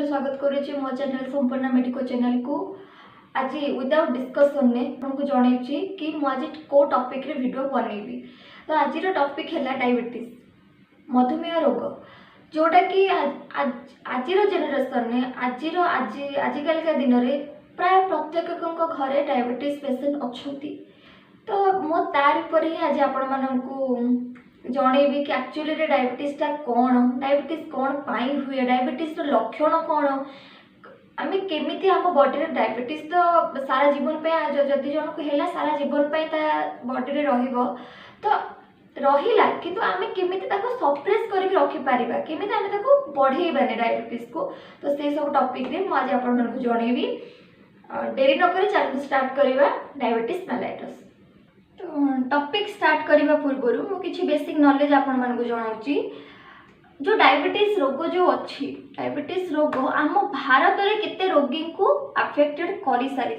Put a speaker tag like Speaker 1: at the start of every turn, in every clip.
Speaker 1: स्वागत करुच्ची मो चैनल संपूर्ण मेडिको चैनल को। आज विदाउट डिस्कसन ने आपको जनइछि कि मु आज को टॉपिक रे वीडियो बनैबी। तो आज टॉपिक है डायबिटीज मधुमेह रोग, जोटा कि आज जेनेरेशन ने आजिकल का दिन में प्राय प्रत्येक घरे डायबिटीज पेशेंट अच्छी। तो मो तार पर ही आज आपण मानकू जनइबी कि एक्चुअली डायबिटीज कौन, डायबिटीज कौन पाई हुए, डायबिटीज लक्षण कौन, आम केमी आम बॉडी में डायबिटीज तो सारा जीवन पे जदि जन को है सारा जीवन बॉडी में तो रहिला, किंतु आम केमी सप्रेस करके रखिपार केमी आम बढ़ेबानी डायबिटीज को। तो से सब टॉपिक रे आज आपको जनइबी। डेरी नक चैनल स्टार्ट करवा डायबिटीज मेलाइटस। तो टॉपिक स्टार्ट करने पूर्व मुझे बेसिक नॉलेज आपण मानक जनाऊँगी। जो डायबिटीज रोग जो अच्छी, डायबिटीज रोग आम भारत में केते रोगी को अफेक्टेड कर सारी,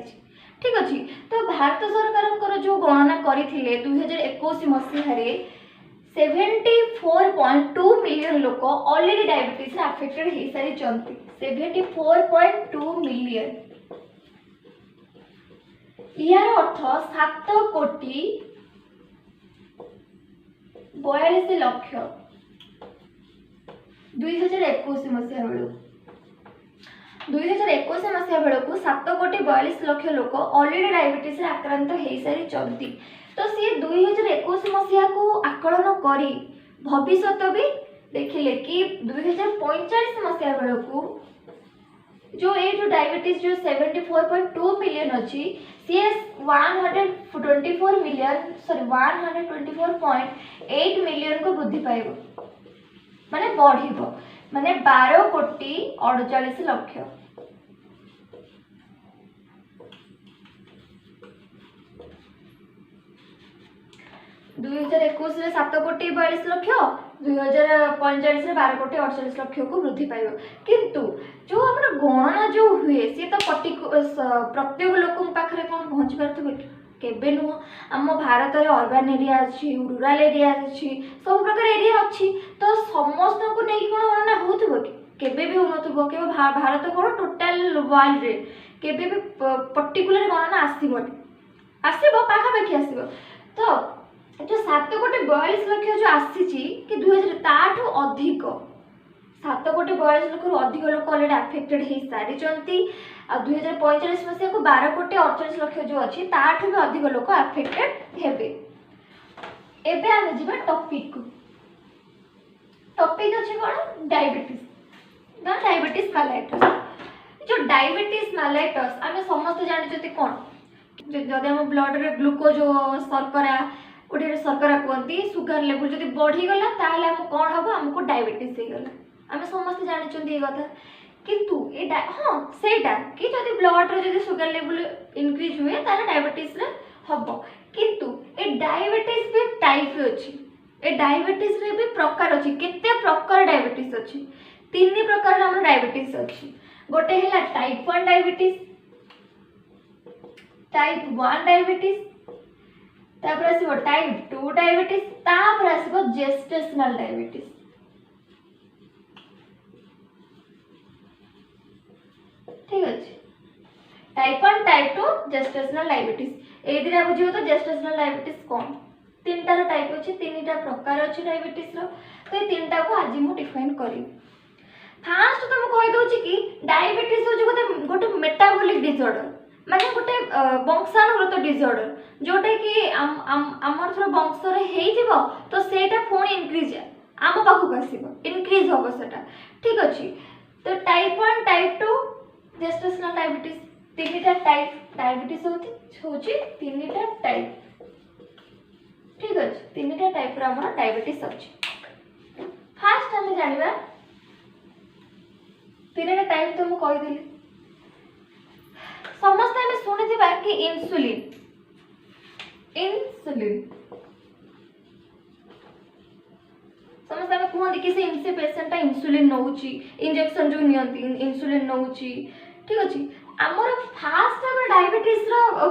Speaker 1: ठीक अच्छे। तो भारत सरकार जो गणना करथिले 2021 मसीह 74.2 मिलियन लोक ऑलरेडी डायबिटीज अफेक्टेड हो सारी। 74.2 मिलियन, यार अर्थ 7,42,00,000 2021 मसीहा बेलू 2021 मसीहा बेलू 7,42,00,000 लोक ऑलरेडी डायबिटीज आक्रांत हो सारी। तो सी 2021 मसीहा को आकलन करी भविष्य भी देखिले कि 2045 मसीहा बेलू जो ये जो डायबिटीज जो 74.2 मिलियन अच्छी सी 124 मिलियन सॉरी 124.8 मिलियन को वृद्धि पाइब, माने बढ़ माने 12,48,00,000। 2021 में 7,42,00,000, 2045 में 12,48,00,000 को वृद्धि पाइब। किंतु जो हमारा गणना जो हुए सी तो प्रत्येक लोक पाखे कौन पहुँची पारे केबे नुह। आम भारत में अर्बन एरिया अच्छी, रूराल एरिया अच्छी, सब प्रकार एरिया अच्छी। तो समस्त को नहीं कौन गणना हो केबे भी हो के भारत कौन टोटाल वर्ल्ड रे केबे भी पर्टिकुलर गणना आसब पाखापाखि आसब। तो जो 7,42,00,000 जो आसी कि 2000 ताठू अधिक 7,42,00,000 अधिक लोग ऑलरेडी अफेक्टेड हो सारी। 2045 मसीहा को 12,48,00,000 जो अच्छी ताठू भी अधिक लोग अफेक्टेड हेबे। एबे आमे जिबा टॉपिक को। टॉपिक अछि कोन डायबिटीज, ना डायबिटीज मेलाइटस। जो डायबिटीज मेलाइटस आमे समस्त जानि जति कोन जदि हम ब्लड रे ग्लूकोज शर्करा ओडे शर्करा कहती सुगर लेवल जब बढ़ीगला ताहले हम कौन हम आमको डायबिटीज हो गला। आम समस्त जानी ये कथा। किंतु हाँ सेटा कि जब ब्लड रे जब सुगर लेवल इनक्रीज हुए ताहले डायबिटीज रे हम। किंतु ए डायबिटीज भी टाइप अच्छी, ए डायबिटीज रे भी प्रकार अच्छी। केते प्रकार डायबिटीज अच्छी? 3 प्रकार हम डायबिटीज अच्छी। गोटे है टाइप 1 डायबिटीज, टाइप 1 डायबिटीज, तापर आसीबो टाइप 2 डायबिटीज, तापर आसीबो जेस्टेशनल डायबिटीज। ठीक अछि, टाइप 1 टाइप 2 जेस्टेशनल डायबिटीज। ए दिरा बुझियो तो जेस्टेशनल डायबिटीज कोन 3टा टाइप अछि, 3टा प्रकार अछि डायबिटीज रो। तो ए 3टा को आज मु डिफाइन करी। फास्ट तो मु कहि दोछि कि डायबिटीज हो गोटे मेटाबॉलिक डिसऑर्डर, माने गोटे वंशानुगत डिसऑर्डर जोटा कि आमर थोड़ा वंश हो तो सेटा पुणी इनक्रीज आम पाखक आसो इनक्रीज हम सेटा। ठीक अच्छे। तो टाइप 1 टाइप 2 जेस्टेशनल डायबिटीज 3टा टाइप डायबिटीज होची 3टा टाइप। ठीक अच्छे, 3टा टाइप आम डायबिटीज अच्छी। फास्ट आम जाना 3टा टाइप तो मुझे कहीदेली समस्त आम शुणी कि इंसुलिन समस्त कहते कि से पेशेंट इंसुलिन नौची इंजेक्शन जो नियंती इंसुलिन नौची। ठीक अच्छे। आमर फास्ट डायबिटीज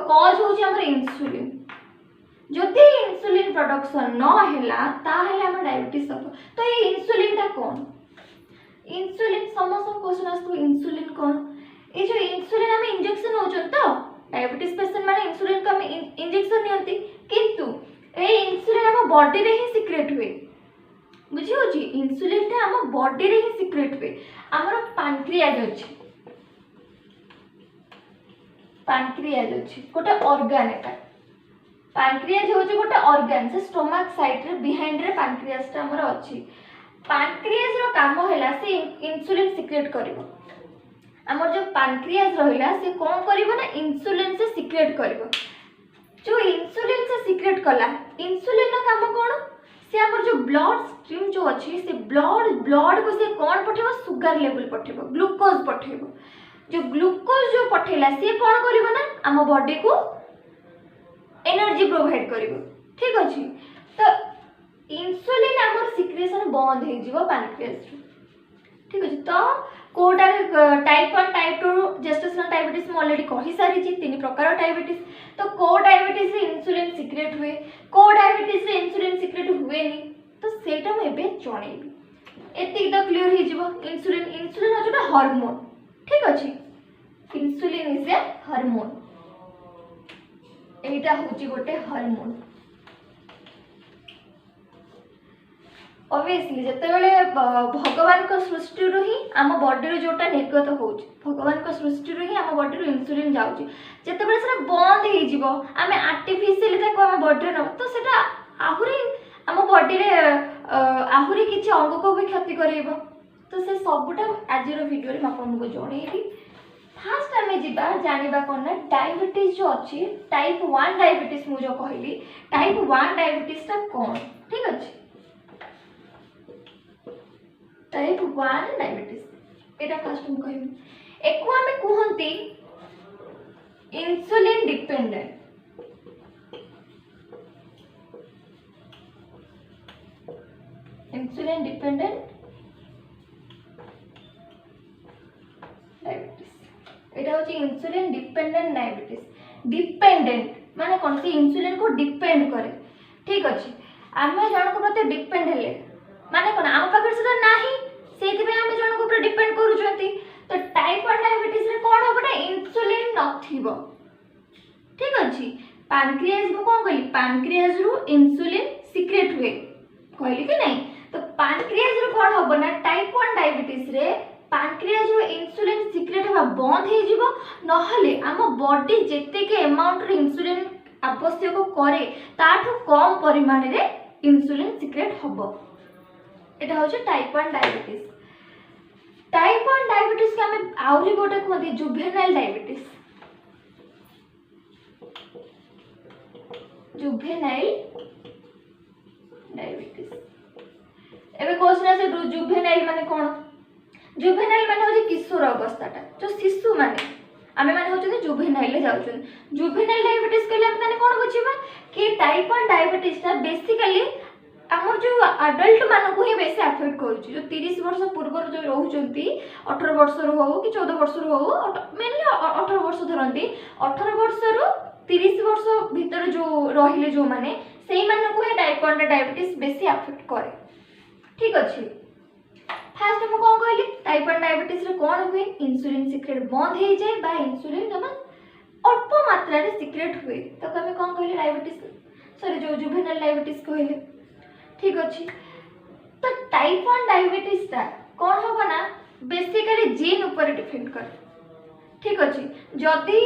Speaker 1: कज हो इंसुलिन। जदि इंसुलिन प्रोडक्शन न है ताहले आम डायबिटीज हम। तो ये इंसुलिन टा कौन? इंसुलिन समस्त क्वेश्चन आसु इंसुलिन कौन ये जो इंसुलिन आम इंजेक्शन होचन तो डायबिटीज पेशेंट माने इंसुलिन को हम इंजेक्शन नियंती किंतु ए इंसुलिन हम बॉडी रे ही सिक्रेट हुए बुझी होची इंसुलिन टा हम बॉडी रे ही सिक्रेट हुए हमर पैंक्रियाज अछि पैंक्रियाज अछि गोटे ऑर्गन एटा पैंक्रियाज होची गोटे ऑर्गन से स्टोमक साइड रे बिहाइंड रे पैंक्रियाज टा हमर अछि पैंक्रियाज रो काम हैला से इंसुलिन सिक्रेट करिवो हमर जो पैंक्रियाज रहिला से कोन करिवो ना इंसुलिन से सिक्रेट करिवो जो इंसुलिन से सिक्रेट कला इंसुलिन रो काम कोन से हमर जो ब्लड स्ट्रीम जो अछि से ब्लड को से कोन पठेबो सुगर लेवल पठेबो ग्लूकोज पठेबो जो ग्लूकोज जो पठेला से कोन करिवो ना हम बॉडी को एनर्जी प्रोवाइड करिवो ठीक अछि तो इंसुलिन हमर सिक्रेशन बंद हे जीवो पैंक्रियाज ठीक अछि तो कोटा टाइप 1 टाइप 2 जेस्टेशनल डायबिटीज में ऑलरेडी कहि सारी छी तीन प्रकार डायबिटीज तो को डायबिटीज से इंसुलिन सिक्रेट हुए को डायबिटीज से इंसुलिन सिक्रेट हुए नहीं तो सेटा मैं एबे जणेबी एतिक तो क्लियर हे जीवो इंसुलिन हो जोटा हार्मोन ठीक अछि इंसुलिन इज ए हार्मोन एटा होची गोटे हार्मोन ऑब्वियसली जते बेले भगवान को सृष्टि रो ही आम बॉडी रो जोटा निर्गत होउछ भगवान को सृष्टि रो ही आम बॉडी रो इंसुलिन जाउछ जते बेले सेटा बंद हे जीवो आमे आर्टिफिशियल ताको आम बॉडी रो तो सेटा आहुरी आम बॉडी रे आहुरी किछि अंग को भी क्षति करेबो तो से सबटा आज रो वीडियो रे आपन को जणेबी फास्ट आमे जिबा जानिबा कोन डायबिटीज जो अछि टाइप 1 डायबिटीज मु जो कहली टाइप 1 डायबिटीज ता कोन ठीक अछि टाइप 1 डायबिटीज एटा फर्स्ट हम कहबी एको हमें कहंती इंसुलिन डिपेंडेंट डायबिटीज एटा होची इंसुलिन डिपेंडेंट डायबिटीज डिपेंडेंट माने कोन से इंसुलिन को डिपेंड करे ठीक अछि आमे जण को प्रति डिपेंड हेले माने कोन आम पाखर सेटा नाही सेति पे हम जण को ऊपर डिपेंड करू जंती तो टाइप 1 डायबिटीज रे कोन होबा इंसुलिन नथिबो ठीक अछि पैंक्रियाज में कोन कहली पैंक्रियाज रु इंसुलिन सिक्रेट हुए कहली कि नहीं तो पैंक्रियाज रो कोन होबा ना टाइप 1 डायबिटीज रे पैंक्रियाज रो इंसुलिन सिक्रेट होबा बंद हे जिवो नहले हम बॉडी जेते के अमाउंट रे इंसुलिन आवश्यक करे ताठू कम परिमाण रे इंसुलिन सिक्रेट होबो एटा होचे टाइप 1 डायबिटीज टाइप 1 डायबिटीज के हमें आउरी गोटे कहते जुवेनाइल डायबिटीज एबे क्वेश्चन आसे जुवेनाइल माने कोन जुवेनाइल माने होचे किशोर अवस्थाटा जो शिशु माने आमे माने होचे जुवेनाइल ले जाउछन जुवेनाइल डायबिटीज के लिए माने कोन बुझिबा कि टाइप 1 डायबिटीज ता बेसिकली हमर जो अडल्ट मानक ही बेसी अफेक्ट करूची जो 30 वर्ष पूर्व जो रहउचंती 18 वर्ष रो हो कि 14 वर्ष रो हो मेनली 18 वर्ष धरंती 18 वर्ष रो 30 वर्ष भीतर जो रहिले जो माने सेही मानक ही टाइप 1 डायबिटीज बेसी अफेक्ट करे ठीक अछि फास्ट हम कोन कहली टाइप 1 डायबिटीज रे कोन हुए इंसुलिन सिक्रेट बंद हे जाय बा इंसुलिन जमा अल्प मात्रा रे सिक्रेट हुए तो कमे कोन कहली डायबिटीज सॉरी जो जुवेनाइल डायबिटीज कहले ठीक अछि तो टाइप 1 डायबिटीज ता कोन होबा ना बेसिकली जीन ऊपर डिपेंड कर ठीक अछि जदी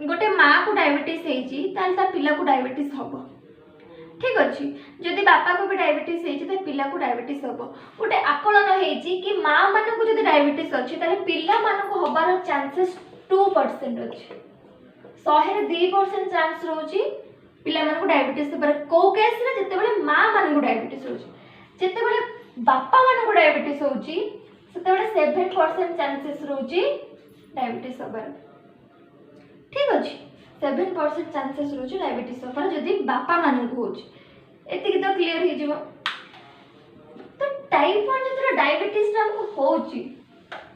Speaker 1: गोटे मां को डायबिटीज हेची ताल ता पिला को डायबिटीज होबो ठीक अछि जदी बापा को भी डायबिटीज हेची ता पिला को डायबिटीज होबो गोटे आकलन हेची कि मां मन को जदी डायबिटीज अछि ताले पिला मन को होबार चांसेस 2% अछि 100 रे 2% चांस रहउची पिला मन को डायबिटीज से पर को केस रे जते बेले मां मन को डायबिटीज होची जते बेले बापा मन को डायबिटीज होची सेते बेले 7% चांसेस रहउची डायबिटीज होबार ठीक अछि 7% चांसेस रहउची डायबिटीज होबार जदी बापा मन को होची एतिक तो क्लियर हे जिवो तो टाइप 1 जते डायबिटीज हम होची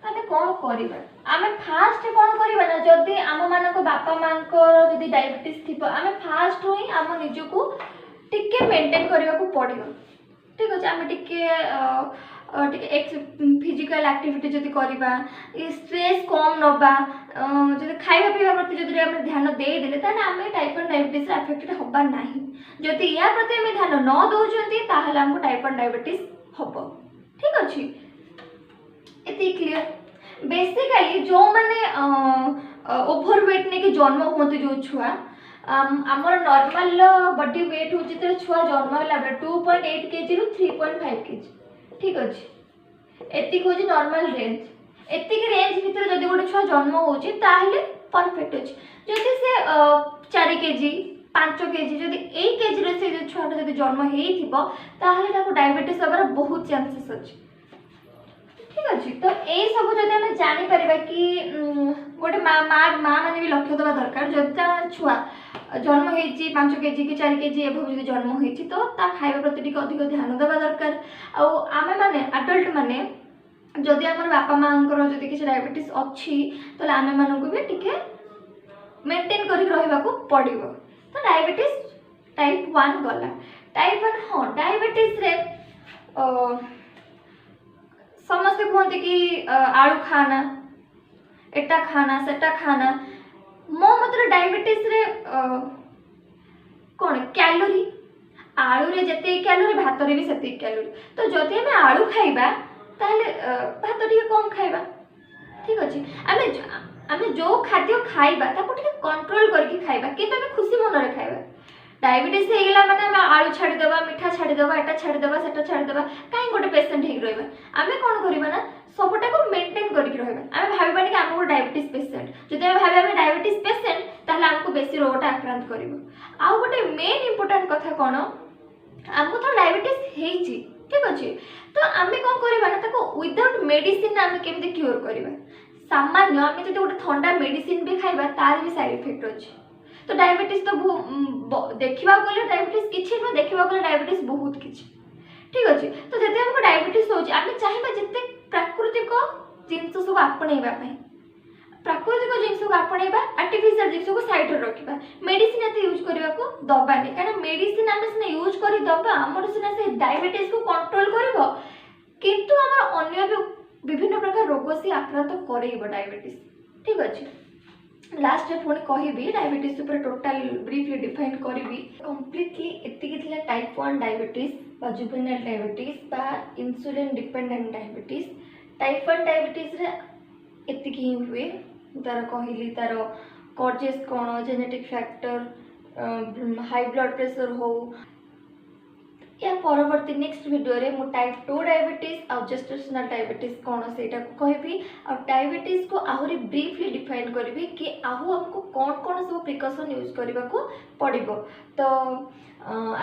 Speaker 1: ताते कोन करिबा आमे फास्ट कोन करिबा ना जदी आम मान को बापा मान को जदी डायबिटीज थिबो आमे फास्ट होई आम निजो को टिके मेंटेन करबा को पड़ियो ठीक अछि आमे टिके फिजिकल एक्टिविटी जदि करवा स्ट्रेस कम नवा जब खाଇବା ପିଇବା प्रति जदि आम ध्यान देदेले ताहले आम टाइप 1 डायबिटीज अफेक्टेड हवा नहीं जदि या प्रति आम ध्यान न दौरान ताहले हमको टाइप 1 डायबिटीज हम ठीक अच्छे ये क्लीयर बेसिकली जो मैंने ओभरवेट नहीं जन्म हूँ जो छुआ आमर नॉर्मल बॉडी वेट हूँ जो छुआ जन्म है 2.8 kg रु 3.5 kg ठीक अच्छे एतिक हूँ नॉर्मल रेंज एतिक रेंज भितर जब गोटे छुआ जन्म होची ताहले परफेक्ट अच्छे जदि से 4 kg 5 kg जदि 1 kg रे से छुआटा जब जन्म हो डायबिटीज हमार बहुत चांसेस अच्छे ठीक अच्छे तो यही सब जब आम जापर कि गोटे माँ मैंने भी लक्ष्य देवा दरकार जब छुआ जन्म हो 5 kg कि 4 kg एवं जो जन्म हो तो खाଇବା प्रति अधिक ध्यान देवा दरकार आम मैंने आडल्ट मैंने जदि आम बापा माँ जदि किसी डायबिटीज अच्छी तो आम मानक भी टिके मेंटेन कर पड़ो तो डायबिटीज टाइप 1 गला टाइप 1 हाँ डायबिटीज रे समस्ते कहते कि आलू खाना एटा खाना सेटा खाना मो मतलब डायबिटीज रे कौन कैलोरी आलू रे जते कैलोरी भात रे भी सेते कैलोरी तो जदि हमें आलू खाइबा ताहले भात टिके कम खाइबा ठीक अच्छे आम जो खाद्य खाइबा ताको टिके कंट्रोल करके खाइबा किंतु हमें खुशी मन रे खाइबा डायबिटीज हो गला माने आलू छाड़ीदेवा मिठा छाड़ीदेवा एटा छाड़ीदेवा सेटा छाड़ीदेवा कहीं गोटे पेसेंट हो रहा आम कौन करवा ना सबटा को मेंटेन करके रहा आम भावना कि आम डायबिटीज पेसेंट जब आम भाव डायबिटीज पेसेंट ताहले आमको बेसी रोगटा आक्रांत कर आउ गोटे मेन इंपोर्टेंट कथा कौन आमको तो डायबिटीज ठीक अच्छे तो आम कौन करवा ना विदाउट मेडिसिन आम केमती क्योर करवा सामान्य आम जो गोटे ठंडा मेडिसिन भी खाइबा तार भी साइड इफेक्ट अच्छे तो डायबिटीज तो देखा गले डायबिटीज किसी नुह देखा गले डायबिटीज बहुत किसी ठीक अच्छे तो जब हमको डायबिटीज होची आम चाहिए जिते प्राकृतिक जिनस सब आपणेबा प्राकृतिक जिनस को आपणेबा आर्टिफिशियल जिनस को साइड रखा मेडिसिन एत यूज करने को दबानी कहीं मेडिसिन आम सीना यूज कर दबा आम सीना से डायबिटीज को कंट्रोल कर किंतु आम अन्य विभिन्न प्रकार रोग से आक्रांत कर डायबिटीज ठीक अच्छे लास्ट पुणी कहि डायबिटीज टोटाल ब्रीफली डिफाइन करी कम्प्लीटली एतिकी टाइप 1 डायबिटीज बा जुवेनाइल डायबिटीज बा insulin dependent diabetes type 1 diabetes रे एतिकी ही हुए तार कहली तार कॉजेस कौन genetic factor high blood pressure हो या परवर्ती नेक्स्ट वीडियो रे मु टाइप 2 डायबिटीज और जेस्टेशनल डायबिटीज कौन से कहबी और डायबिटीज को आहरी ब्रीफली डिफाइन करी कि आहू हमको कौन कौन सब प्रिकॉशन यूज करने को पड़ो तो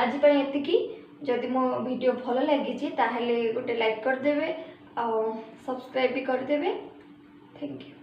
Speaker 1: आज एतिकी जदि मो वीडियो भल लगी ताहले गोटे लाइक करदे और सब्सक्राइब भी करदे थैंक यू।